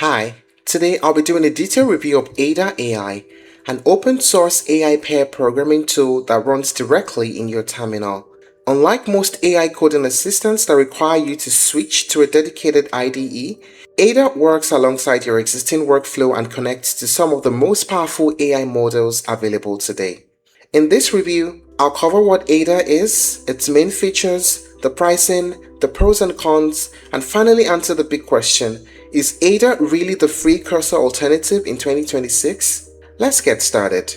Hi, today I'll be doing a detailed review of Ada AI, an open source AI pair programming tool that runs directly in your terminal. Unlike most AI coding assistants that require you to switch to a dedicated IDE, Ada works alongside your existing workflow and connects to some of the most powerful AI models available today. In this review, I'll cover what Ada is, its main features, the pricing, the pros and cons, and finally answer the big question: is Ada really the free cursor alternative in 2026? Let's get started.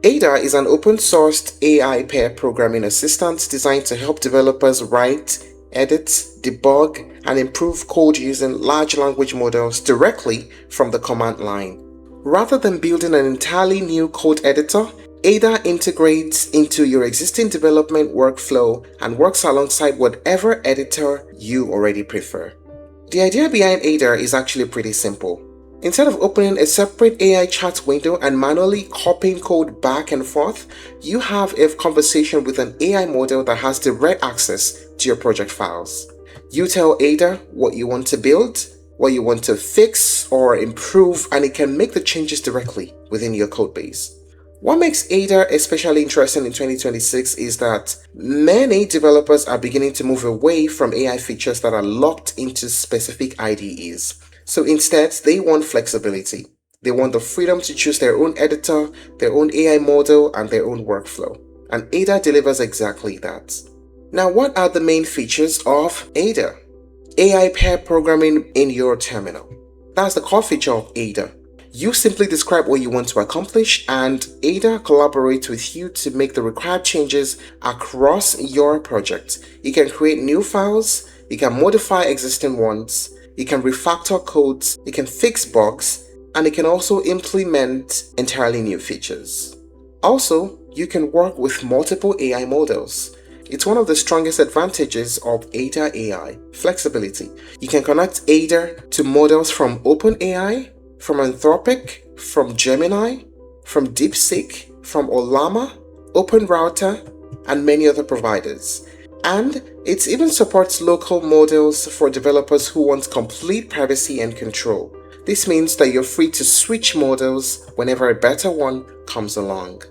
Ada is an open-sourced AI pair programming assistant designed to help developers write, edit, debug, and improve code using large language models directly from the command line. Rather than building an entirely new code editor, Ada integrates into your existing development workflow and works alongside whatever editor you already prefer. The idea behind Ada is actually pretty simple. Instead of opening a separate AI chat window and manually copying code back and forth, you have a conversation with an AI model that has direct access to your project files. You tell Ada what you want to build, what you want to fix or improve, and it can make the changes directly within your codebase. What makes Ada especially interesting in 2026 is that many developers are beginning to move away from AI features that are locked into specific IDEs. So instead, they want flexibility. They want the freedom to choose their own editor, their own AI model, and their own workflow. And Ada delivers exactly that. Now, what are the main features of Ada? AI pair programming in your terminal. That's the core feature of Ada. You simply describe what you want to accomplish, and Ada collaborates with you to make the required changes across your project. You can create new files, you can modify existing ones, you can refactor codes, you can fix bugs, and you can also implement entirely new features. Also, you can work with multiple AI models. It's one of the strongest advantages of Ada AI, flexibility. You can connect Ada to models from OpenAI, from Anthropic, from Gemini, from DeepSeek, from Ollama, OpenRouter, and many other providers. And it even supports local models for developers who want complete privacy and control. This means that you're free to switch models whenever a better one comes along.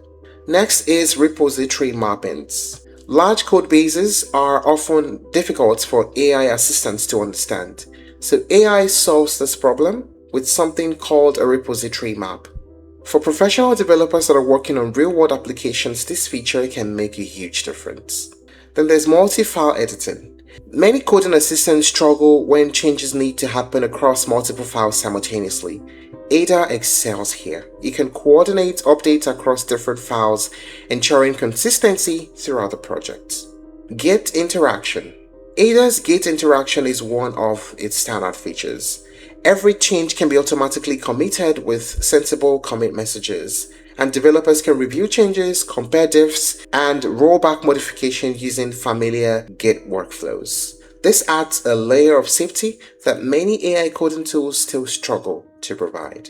Next is repository mappings. Large code bases are often difficult for AI assistants to understand. So AI solves this problem with something called a repository map. For professional developers that are working on real-world applications, this feature can make a huge difference. Then there's multi-file editing. Many coding assistants struggle when changes need to happen across multiple files simultaneously. Ada excels here. You can coordinate updates across different files, ensuring consistency throughout the project. Git interaction. Ada's Git interaction is one of its standard features. Every change can be automatically committed with sensible commit messages, and developers can review changes, compare diffs, and roll back modifications using familiar Git workflows. This adds a layer of safety that many AI coding tools still struggle to provide.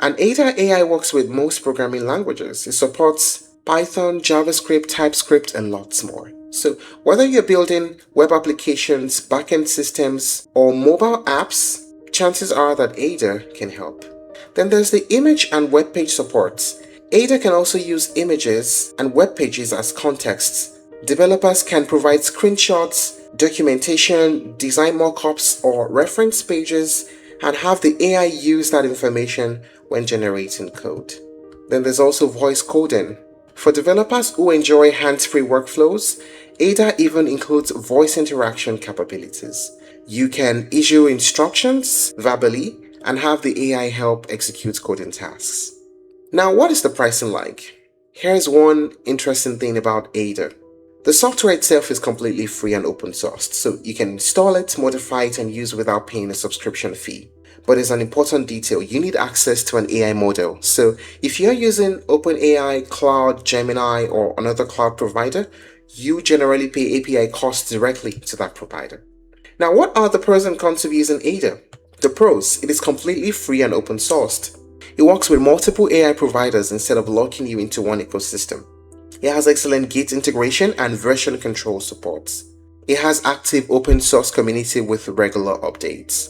And Ada AI works with most programming languages. It supports Python, JavaScript, TypeScript, and lots more. So whether you're building web applications, backend systems, or mobile apps, chances are that Ada can help. Then there's the image and web page support. Ada can also use images and web pages as contexts. Developers can provide screenshots, documentation, design mockups, or reference pages, and have the AI use that information when generating code. Then there's also voice coding. For developers who enjoy hands-free workflows, Ada even includes voice interaction capabilities. You can issue instructions verbally and have the AI help execute coding tasks. Now, what is the pricing like? Here's one interesting thing about Ada. The software itself is completely free and open sourced, so you can install it, modify it, and use without paying a subscription fee. But there's an important detail: you need access to an AI model. So if you're using OpenAI, Cloud, Gemini, or another cloud provider, you generally pay API costs directly to that provider. Now, what are the pros and cons of using Ada? The pros: it is completely free and open sourced. It works with multiple AI providers instead of locking you into one ecosystem. It has excellent Git integration and version control support. It has active open source community with regular updates.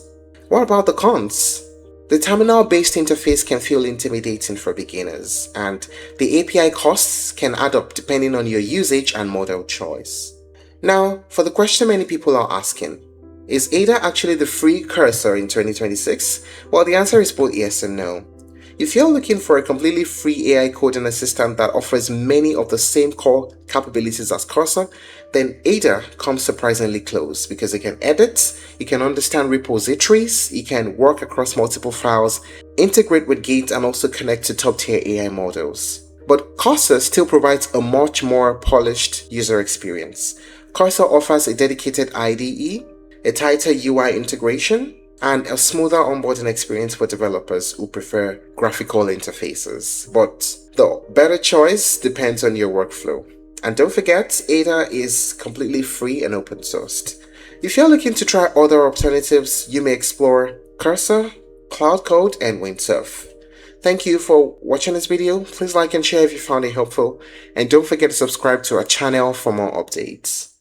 What about the cons? The terminal-based interface can feel intimidating for beginners, and the API costs can add up depending on your usage and model choice. Now, for the question many people are asking, is Ada actually the free cursor in 2026? Well, the answer is both yes and no. If you're looking for a completely free AI coding assistant that offers many of the same core capabilities as Cursor, then Ada comes surprisingly close because it can edit, it can understand repositories, it can work across multiple files, integrate with Git, and also connect to top-tier AI models. But Cursor still provides a much more polished user experience. Cursor offers a dedicated IDE, a tighter UI integration, and a smoother onboarding experience for developers who prefer graphical interfaces. But the better choice depends on your workflow. And don't forget, Ada is completely free and open sourced. If you're looking to try other alternatives, you may explore Cursor, Cloud Code, and Windsurf. Thank you for watching this video. Please like and share if you found it helpful. And don't forget to subscribe to our channel for more updates.